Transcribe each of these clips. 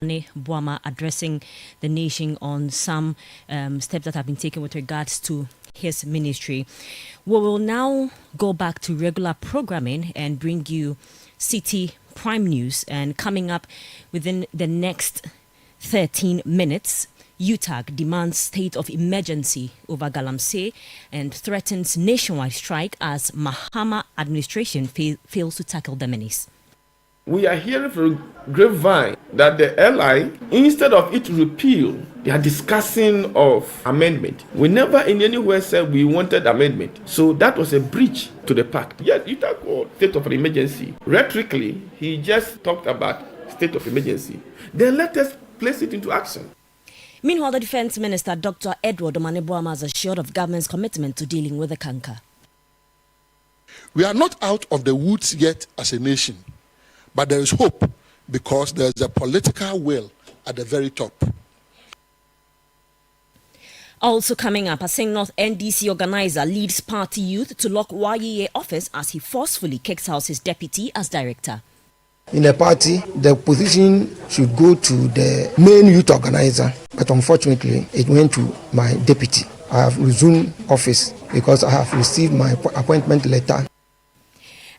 Boama addressing the nation on some steps that have been taken with regards to his ministry. We will now go back to regular programming and bring you Citi Prime News. And coming up within the next 13 minutes, UTAG demands state of emergency over Galamsey and threatens nationwide strike as Mahama administration fails to tackle the menace. We are hearing from grapevine that the LI, instead of it repeal, they are discussing of amendment. We never in anywhere said we wanted amendment. So that was a breach to the pact. Yes, you talk about state of emergency. Rhetorically, he just talked about state of emergency. Then let us place it into action. Meanwhile, the Defense Minister, Dr. Edward Omaneboama, has assured of government's commitment to dealing with the canker. We are not out of the woods yet as a nation, but there is hope because there is a political will at the very top. Also coming up, a Asing North NDC organizer leads party youth to lock YEA office as he forcefully kicks out his deputy as director. In the party, the position should go to the main youth organizer, but unfortunately, it went to my deputy. I have resumed office because I have received my appointment letter.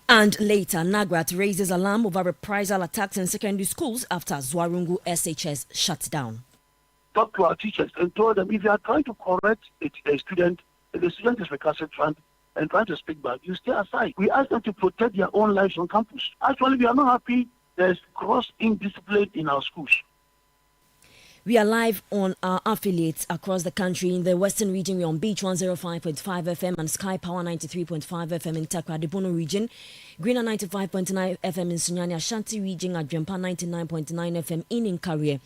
And later, Nagrat raises alarm over reprisal attacks in secondary schools after Zwarungu SHS shuts down. Talk to our teachers and told them if you are trying to correct a student, if the student is recalcitrant and trying to speak back, you stay aside. We ask them to protect their own lives on campus. Actually, we are not happy there's gross indiscipline in our schools. We are live on our affiliates across the country. In the Western region, we're on Beach 105.5 FM and Sky Power 93.5 FM in Takra Debono region. Greener 95.9 FM in Sunyani Ashanti region, at Adjempa 99.9 FM in Inkarie.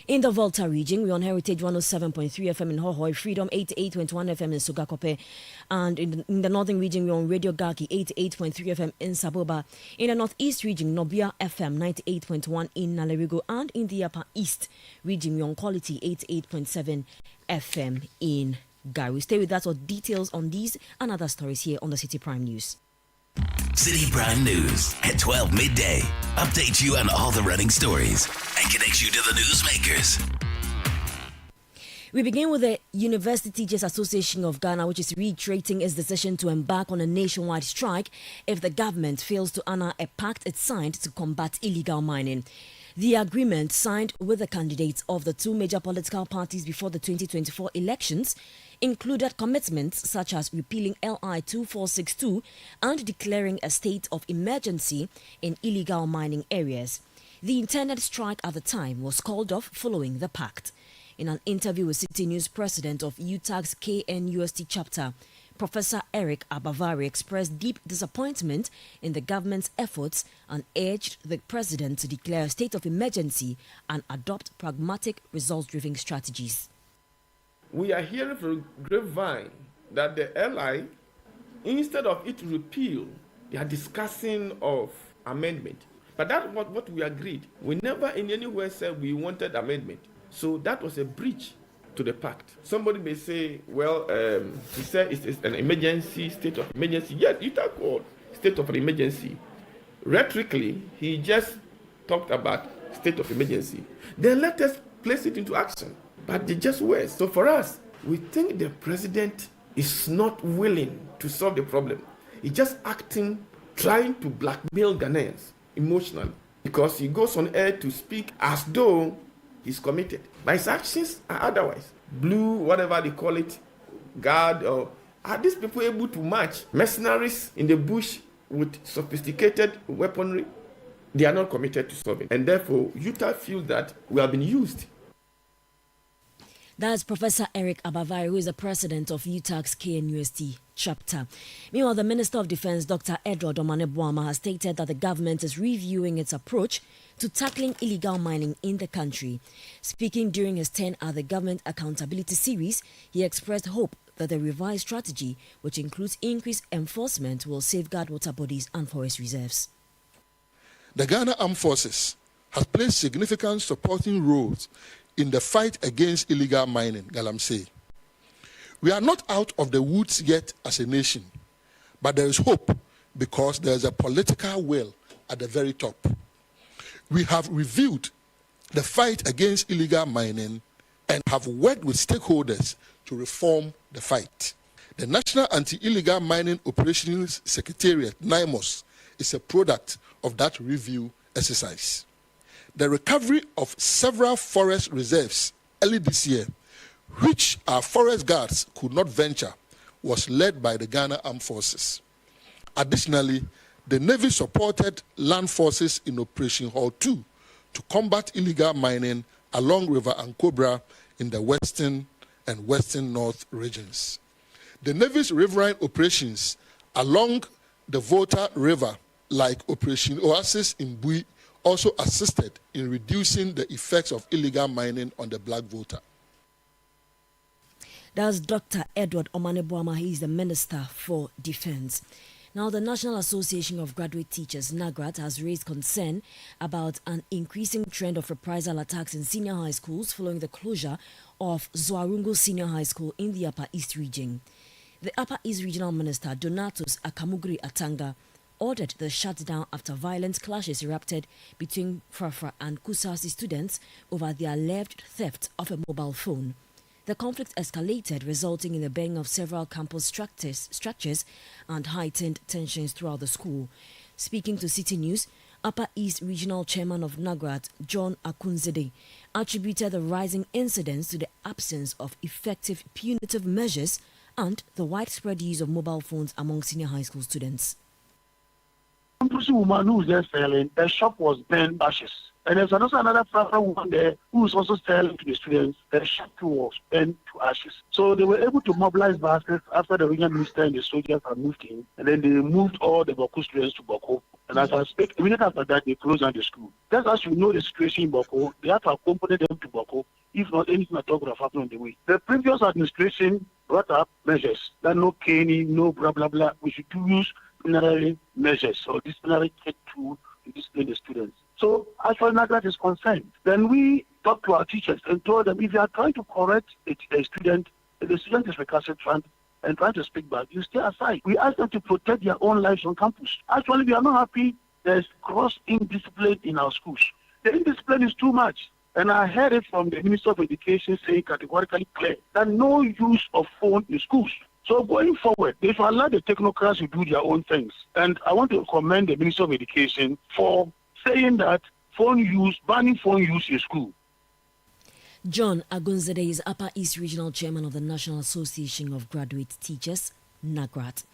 In the Volta region, we're on Heritage 107.3 FM in Hohoi, Freedom 88.1 FM in Sugakope. And in the Northern region, we're on Radio Gaki 88.3 FM in Saboba. In the Northeast region, Nobia FM 98.1 in Nalerigo. And in the Upper East region, we're on Quality 88.7 FM in Gary. Stay with us for details on these and other stories here on the Citi Prime News. Citi Prime News at 12 midday. Updates you on all the running stories and connects you to the newsmakers. We begin with the University Teachers Association of Ghana, which is reiterating its decision to embark on a nationwide strike if the government fails to honor a pact it signed to combat illegal mining. The agreement signed with the candidates of the two major political parties before the 2024 elections included commitments such as repealing LI 2462 and declaring a state of emergency in illegal mining areas. The intended strike at the time was called off following the pact. In an interview with Citi News, President of UTAG's KNUST chapter, Professor Eric Abavari expressed deep disappointment in the government's efforts and urged the president to declare a state of emergency and adopt pragmatic, results-driven strategies. We are hearing from grapevine that the LI, instead of it repeal, they are discussing of amendment. But that's what we agreed. We never in anywhere said we wanted amendment. So that was a breach to the pact. Somebody may say, well, he said it's an emergency, state of emergency. Yes, you talk about state of emergency. Rhetorically, he just talked about state of emergency. Then let us place it into action. But they just were. So for us, we think the president is not willing to solve the problem. He's just acting, trying to blackmail Ghanaians emotionally. Because he goes on air to speak as though he's committed. But his actions are otherwise. Blue, whatever they call it, guard, or are these people able to match mercenaries in the bush with sophisticated weaponry? They are not committed to solving. And therefore, Utah feels that we have been used. That's Professor Eric Abavari, who is the president of UTAG's KNUST chapter. Meanwhile, the Minister of Defense, Dr. Edward Omaneboama, has stated that the government is reviewing its approach to tackling illegal mining in the country. Speaking during his 10 at the Government Accountability Series, he expressed hope that the revised strategy, which includes increased enforcement, will safeguard water bodies and forest reserves. The Ghana Armed Forces has played significant supporting roles in the fight against illegal mining, Galamsey. We are not out of the woods yet as a nation, but there is hope because there is a political will at the very top. We have reviewed the fight against illegal mining and have worked with stakeholders to reform the fight. The National Anti-Illegal Mining Operations Secretariat, NIMOS, is a product of that review exercise. The recovery of several forest reserves early this year, which our forest guards could not venture, was led by the Ghana Armed Forces. Additionally, the Navy supported land forces in Operation Hall 2 to combat illegal mining along River Ankobra in the western and western north regions. The Navy's riverine operations along the Volta River, like Operation Oasis in Bui, also assisted in reducing the effects of illegal mining on the Black Volta. That's Dr. Edward Omaneboama. He is the Minister for Defense. Now, the National Association of Graduate Teachers, NAGRAT, has raised concern about an increasing trend of reprisal attacks in senior high schools following the closure of Zoarungo Senior High School in the Upper East region. The Upper East Regional Minister, Donatus Akamugri Atanga, ordered the shutdown after violent clashes erupted between Frafra and Kusasi students over the alleged theft of a mobile phone. The conflict escalated, resulting in the burning of several campus structures and heightened tensions throughout the school. Speaking to Citi News, Upper East Regional Chairman of NAGRAT, John Akunzede, attributed the rising incidents to the absence of effective punitive measures and the widespread use of mobile phones among senior high school students. A woman who was there selling, her shop was burned ashes. And there's also another woman there who was also selling to the students. Her shop was burned to ashes. So they were able to mobilize baskets after the regional minister and the soldiers had moved in. And then they moved all the Boko students to Boko. And as I speak, immediately after that, they closed down the school. Just as you know the situation in Boko, they have to accompany them to Boko. If not, anything at all would have happened on the way. The previous administration brought up measures that no caning, no blah, blah, blah. We should use disciplinary measures or disciplinary check to discipline the students. So as far as NAGRAT is concerned, then we talk to our teachers and told them if you are trying to correct a student, if the student is recalcitrant and trying to speak back, you stay aside. We ask them to protect their own lives on campus. Actually, we are not happy there's gross indiscipline in our schools. The indiscipline is too much. And I heard it from the Minister of Education saying categorically clear that no use of phone in schools. So going forward, they should allow the technocrats to do their own things. And I want to commend the Minister of Education for saying that banning phone use in school. John Agunzede is Upper East Regional Chairman of the National Association of Graduate Teachers, NAGRAT.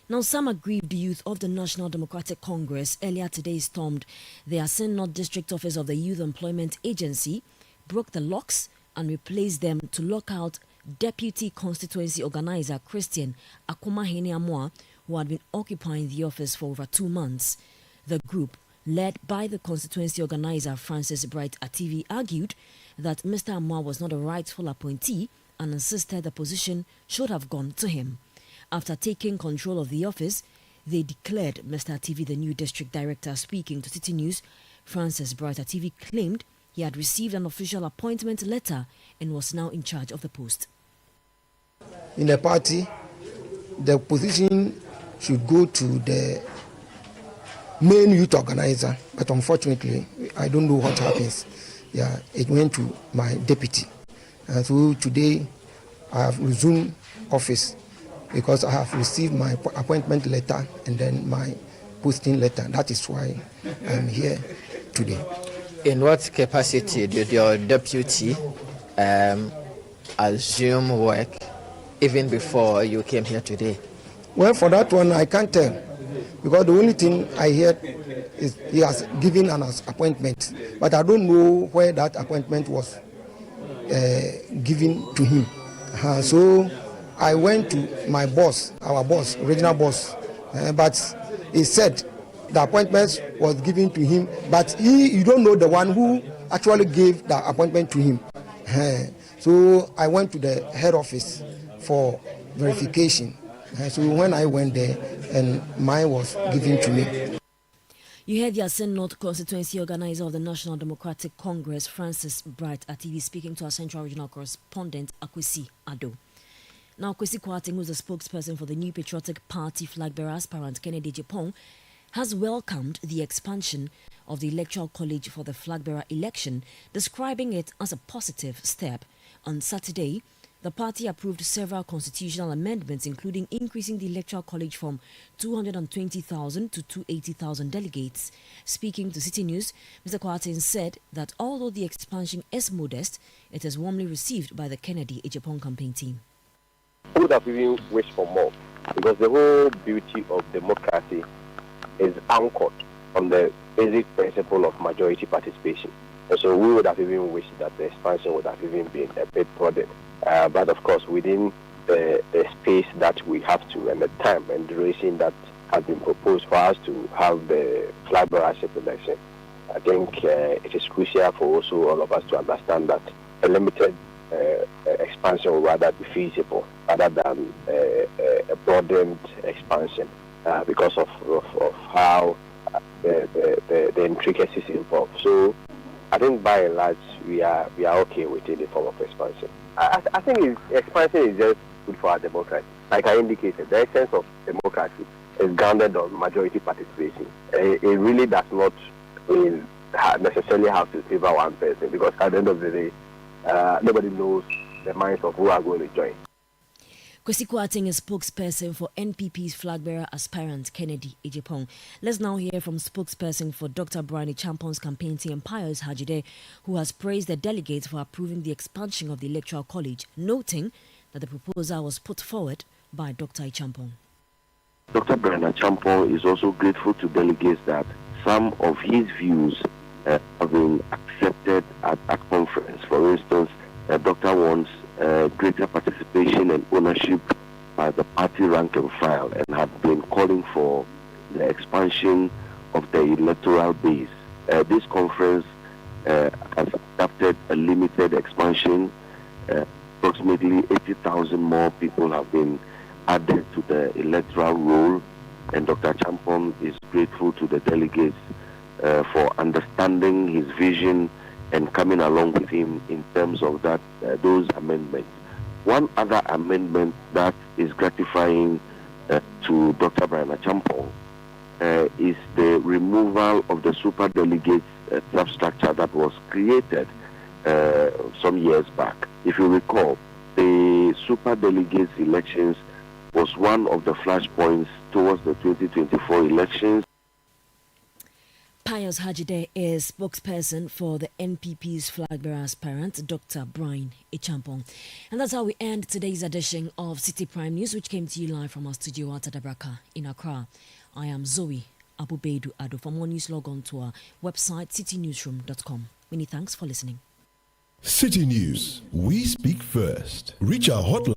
Now, some aggrieved youth of the National Democratic Congress earlier today stormed the Asen North District Office of the Youth Employment Agency, broke the locks and replaced them to lock out Deputy Constituency Organizer Christian Akumahene Amoa, who had been occupying the office for over 2 months. The group, led by the constituency organizer Francis Bright Ativi, argued that Mr. Amoa was not a rightful appointee and insisted the position should have gone to him. After taking control of the office, they declared Mr. Ativi the new district director. Speaking to Citi News, Francis Bright Ativi claimed he had received an official appointment letter and was now in charge of the post. In the party, the position should go to the main youth organizer, but unfortunately, I don't know what happens. Yeah, it went to my deputy. And so today, I have resumed office because I have received my appointment letter and then my posting letter. That is why I'm here today. In what capacity did your deputy assume work even before you came here today? Well, for that one, I can't tell. Because the only thing I heard is he has given an appointment. But I don't know where that appointment was given to him. So I went to my boss, our boss, regional boss. But he said the appointment was given to him. But you don't know the one who actually gave the appointment to him. So I went to the head office for verification. So when I went there, and mine was given to me. You heard the Asen North constituency organizer of the National Democratic Congress, Francis Bright Ativi, speaking to our Central Regional correspondent, Akwesi Ado. Now, Kwesi Kwarteng, who is the spokesperson for the New Patriotic Party flag bearer aspirant Kennedy Japong, has welcomed the expansion of the Electoral College for the flag bearer election, describing it as a positive step. On Saturday, the party approved several constitutional amendments, including increasing the Electoral College from 220,000 to 280,000 delegates. Speaking to Citi News, Mr. Kwarteng said that although the expansion is modest, it is warmly received by the Kennedy Ejapong campaign team. We would have even wished for more, because the whole beauty of democracy is anchored on the basic principle of majority participation. And so we would have even wished that the expansion would have even been a bit broadened. But of course, within the space that we have to and the time and duration that has been proposed for us to have the flag bearership election, I think it is crucial for also all of us to understand that a limited expansion would rather be feasible rather than a broadened expansion because of how the intricacies involved. So I think by and large we are okay with any form of expansion. I think expansion is just good for our democracy. Like I indicated, the essence of democracy is grounded on majority participation. It really does not necessarily have to favor one person, because at the end of the day, nobody knows the minds of who are going to join. Kwesi Kwarteng is spokesperson for NPP's flag bearer aspirant Kennedy Ejapong. Let's now hear from spokesperson for Dr. Brian Champong's campaign team, Pius Hajide, who has praised the delegates for approving the expansion of the Electoral College, noting that the proposal was put forward by Dr. Champong. Dr. Brian Champong is also grateful to delegates that some of his views have been accepted at conference. For instance, Dr. wants greater participation and ownership by the party rank and file, and have been calling for the expansion of the electoral base. This conference has adopted a limited expansion. Approximately 80,000 more people have been added to the electoral roll, and Dr. Champong is grateful to the delegates for understanding his vision and coming along with him in terms of that those amendments. One other amendment that is gratifying to Dr. Brian Champong is the removal of the super delegates substructure that was created some years back. If you recall, the super delegates elections was one of the flashpoints towards the 2024 elections. Pius Hajide is spokesperson for the NPP's flag bearer aspirant, Dr. Brian Champong. And that's how we end today's edition of Citi Prime News, which came to you live from our studio at Adabraka in Accra. I am Zoe Abubedu Ado. For more news, log on to our website, citinewsroom.com. Many thanks for listening. Citi News. We speak first. Reach our hotline.